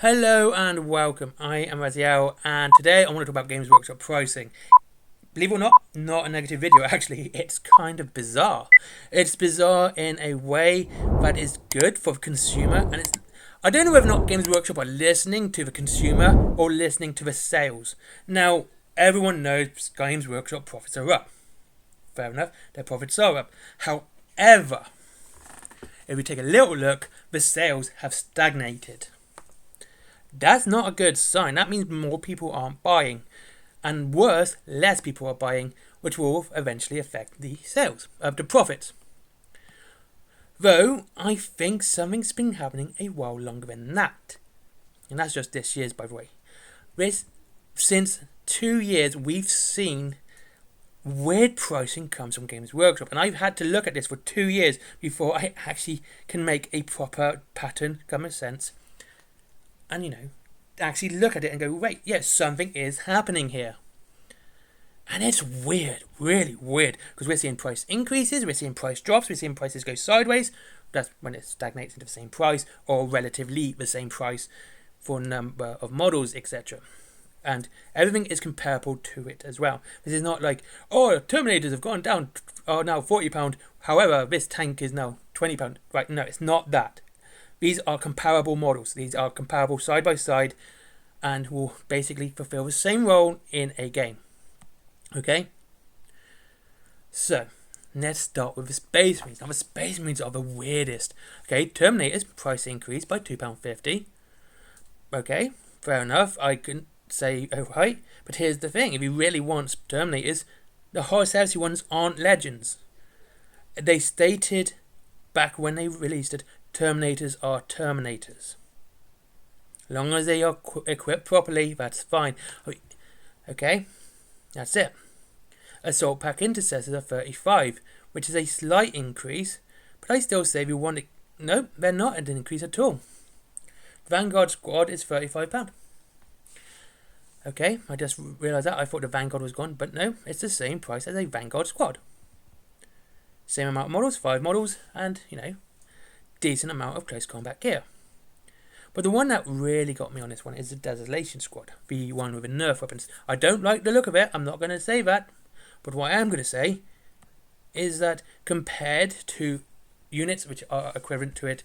Hello and welcome. I am Raziel, and today I want to talk about Games Workshop pricing. Believe it or not a negative video. Actually, it's kind of bizarre. It's bizarre in a way that is good for the consumer, and I don't know whether or not Games Workshop are listening to the consumer or listening to the sales. Now, everyone knows Games Workshop profits are up. Fair enough, their profits are up. However, if we take a little look, the sales have stagnated. That's not a good sign. That means more people aren't buying. And worse, less people are buying, which will eventually affect the sales, the profits. Though, I think something's been happening a while longer than that. And that's just this year's, by the way. Since 2 years, we've seen weird pricing comes from Games Workshop. And I've had to look at this for 2 years before I actually can make a proper pattern common sense. And, actually look at it and go, wait, yes, something is happening here. And it's weird, really weird, because we're seeing price increases, we're seeing price drops, we're seeing prices go sideways. That's when it stagnates into the same price, or relatively the same price for a number of models, etc. And everything is comparable to it as well. This is not like, Terminators have gone down, are now £40, however, this tank is now £20. Right, no, it's not that. These are comparable models. These are comparable side by side and will basically fulfill the same role in a game. Okay? So, let's start with the Space Marines. Now, the Space Marines are the weirdest. Okay, Terminators price increase by £2.50. Okay, fair enough. I can say, right. But here's the thing. If you really want Terminators, the Horus Heresy ones aren't Legends. They stated back when they released it, Terminators are Terminators. As long as they are equipped properly, that's fine. Okay, that's it. Assault Pack Intercessors are 35, which is a slight increase, but I still say if you want it. No, they're not an increase at all. Vanguard Squad is £35. Okay, I just realised that. I thought the Vanguard was gone, but no, it's the same price as a Vanguard Squad. Same amount of models, 5 models, and, decent amount of close combat gear. But the one that really got me on this one is the Desolation Squad, the one with the nerf weapons. I don't like the look of it, I'm not going to say that, but what I am going to say is that compared to units which are equivalent to it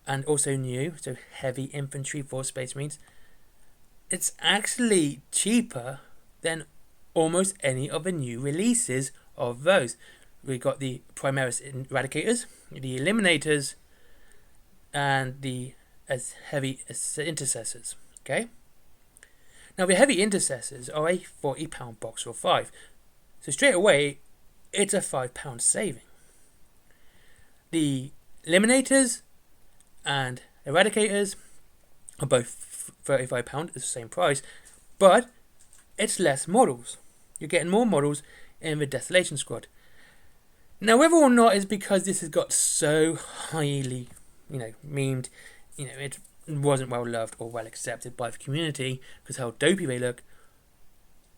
and also new, so heavy infantry for Space Marines, it's actually cheaper than almost any of the new releases of those. We got the Primaris Eradicators, the Eliminators, and the Heavy Intercessors. Okay? Now, the Heavy Intercessors are a £40 box for 5. So straight away, it's a £5 saving. The Eliminators and Eradicators are both £35, it's the same price, but it's less models. You're getting more models in the Desolation Squad. Now, whether or not it's because this has got so highly, memed, it wasn't well loved or well accepted by the community because how dopey they look,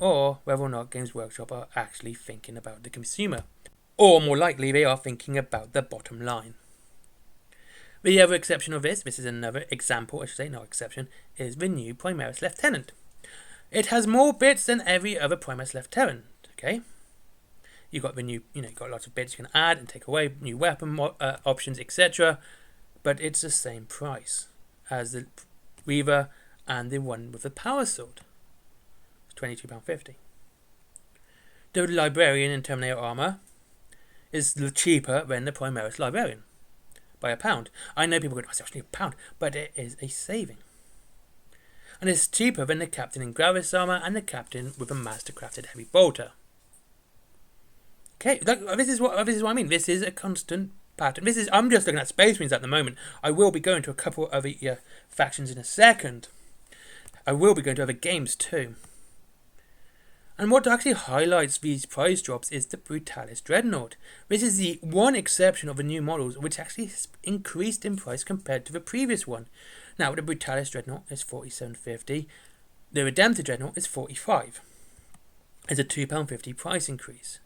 or whether or not Games Workshop are actually thinking about the consumer, or more likely they are thinking about the bottom line. The other exception of this is another example, I should say, not exception, is the new Primaris Lieutenant. It has more bits than every other Primaris Lieutenant, okay? You've got the new, got lots of bits you can add and take away, new weapon options, etc. But it's the same price as the Reaver and the one with the Power Sword. £22.50. The Librarian in Terminator Armor is cheaper than the Primaris Librarian by £1. I know people go, it's actually £1, but it is a saving. And it's cheaper than the Captain in Gravis Armor and the Captain with a Mastercrafted Heavy Bolter. Okay, this is what I mean. This is a constant pattern. I'm just looking at Space Marines at the moment. I will be going to a couple of other factions in a second. I will be going to other games too. And what actually highlights these price drops is the Brutalis Dreadnought. This is the one exception of the new models which actually increased in price compared to the previous one. Now, the Brutalis Dreadnought is £47.50. The Redemptor Dreadnought is £45. It's a £2.50 price increase.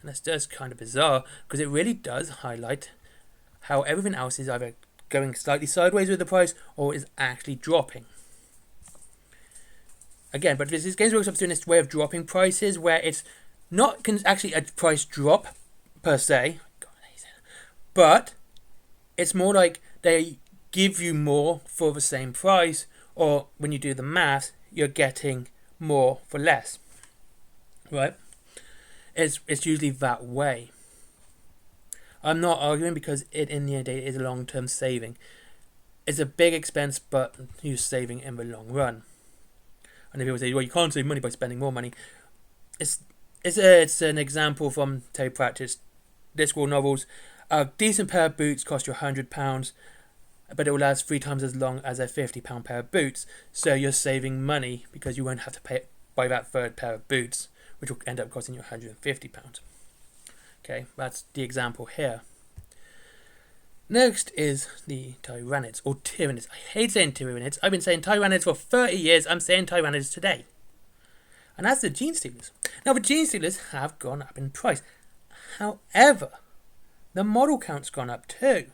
And that's just kind of bizarre because it really does highlight how everything else is either going slightly sideways with the price or is actually dropping. Again, but this Games Workshop's doing this way of dropping prices where it's not actually a price drop per se, but it's more like they give you more for the same price, or when you do the math, you're getting more for less, right? It's usually that way. I'm not arguing because it in the end is a long-term saving. It's a big expense, but you're saving in the long run. And if people say, well, you can't save money by spending more money, it's an example from Terry Pratchett's Discworld novels. A decent pair of boots cost you £100, but it will last 3 times as long as a £50 pair of boots. So you're saving money because you won't have to buy that third pair of boots, which will end up costing you £150. Okay, that's the example here. Next is the Tyranids, or Tyranids. I hate saying Tyranids. I've been saying Tyranids for 30 years. I'm saying Tyranids today. And that's the Gene Stealers. Now, the Gene Stealers have gone up in price. However, the model count's gone up too.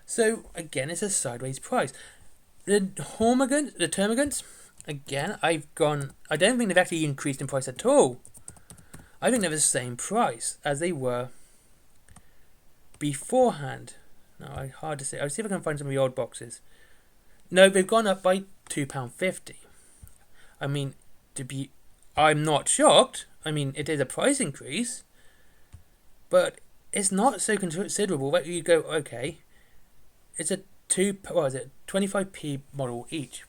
So, again, it's a sideways price. The Termagants, again, I don't think they've actually increased in price at all. I think they're the same price as they were beforehand. No, hard to say. I'll see if I can find some of the old boxes. No, they've gone up by £2.50. I mean, I'm not shocked. I mean, it is a price increase, but it's not so considerable that you go, okay, it's a 25p model each.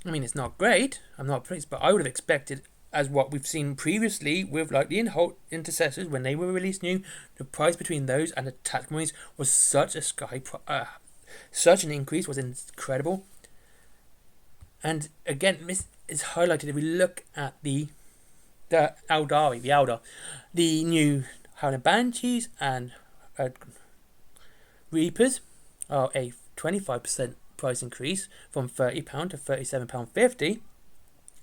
I mean, it's not great. I'm not pleased, but I would have expected, as what we've seen previously with like the Intercessors when they were released new, the price between those and the Tactical Marines was such a such an increase, was incredible. And again, this is highlighted if we look at the Eldar, the new Howling Banshees and Reapers are a 25% price increase from £30 to £37.50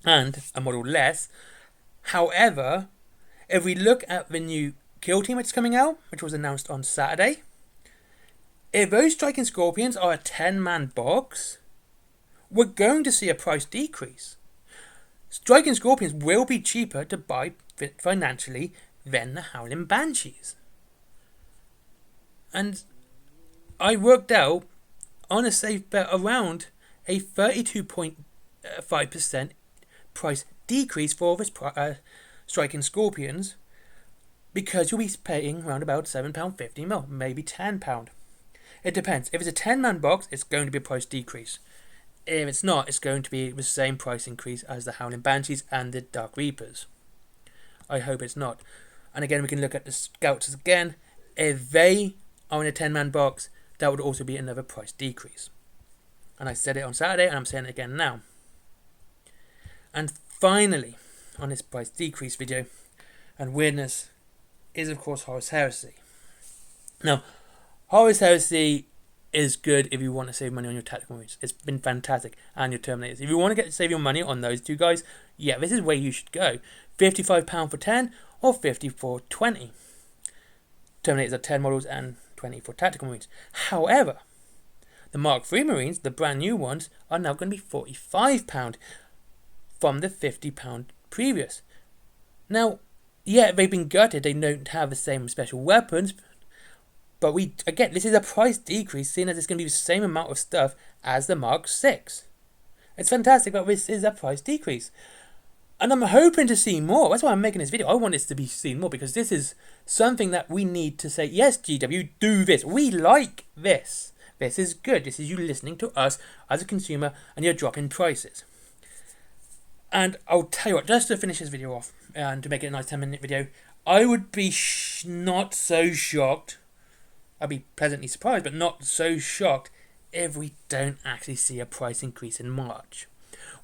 and a model less. However, if we look at the new Kill Team which is coming out, which was announced on Saturday, if those Striking Scorpions are a 10-man box, we're going to see a price decrease. Striking Scorpions will be cheaper to buy financially than the Howling Banshees. And I worked out on a safe bet around a 32.5% price decrease for this Striking Scorpions, because you'll be paying around about £7.50 mil, maybe £10. It depends. If it's a 10-man box, it's going to be a price decrease. If it's not, it's going to be the same price increase as the Howling Banshees and the Dark Reapers. I hope it's not. And again, we can look at the Scouts again. If they are in a 10-man box, that would also be another price decrease. And I said it on Saturday, and I'm saying it again now. And finally, on this price decrease video, and weirdness, is of course Horus Heresy. Now, Horus Heresy is good if you want to save money on your Tactical Marines. It's been fantastic. And your Terminators. If you want to save your money on those two guys, yeah, this is where you should go. £55 for 10 or 50 for 20. Terminators are 10 models and 20 for Tactical Marines. However, the Mark III Marines, the brand new ones, are now going to be £45 from the £50 previous. Now, yeah, they've been gutted. They don't have the same special weapons. But again, this is a price decrease, seeing as it's going to be the same amount of stuff as the Mark VI. It's fantastic, but this is a price decrease. And I'm hoping to see more. That's why I'm making this video. I want this to be seen more, because this is something that we need to say, yes, GW, do this. We like this. This is good. This is you listening to us as a consumer, and you're dropping prices. And I'll tell you what, just to finish this video off, and to make it a nice 10-minute video, I would be not so shocked. I'd be pleasantly surprised, but not so shocked if we don't actually see a price increase in March.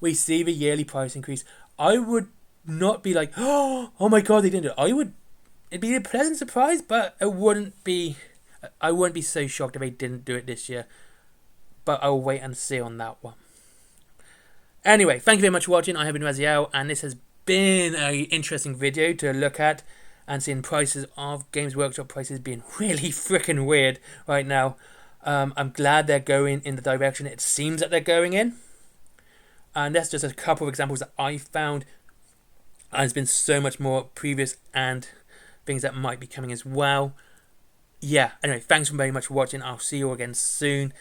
We see the yearly price increase. I would not be like, oh my god, they didn't do it. It'd be a pleasant surprise, but I wouldn't be so shocked if they didn't do it this year. But I'll wait and see on that one. Anyway, thank you very much for watching. I have been Raziel, and this has been an interesting video to look at, and seeing prices of Games Workshop prices being really freaking weird right now. I'm glad they're going in the direction it seems that they're going in. And that's just a couple of examples that I found. And there's been so much more previous and things that might be coming as well. Yeah, anyway, thanks very much for watching. I'll see you again soon.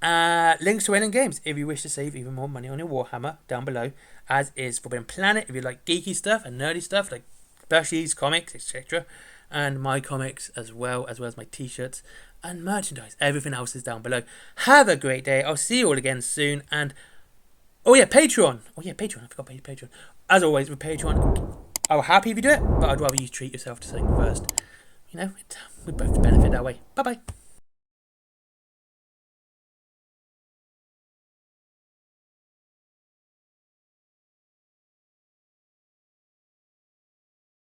Links to Ending Games if you wish to save even more money on your Warhammer down below, as is Forbidden Planet if you like geeky stuff and nerdy stuff like plushies, comics, etc. And my comics as well as my t-shirts and merchandise. Everything else is down below. Have a great day. I'll see you all again soon. And oh yeah, Patreon. I forgot Patreon. As always with Patreon, I'm happy if you do it, but I'd rather you treat yourself to something first. You know, we both benefit that way. Bye bye.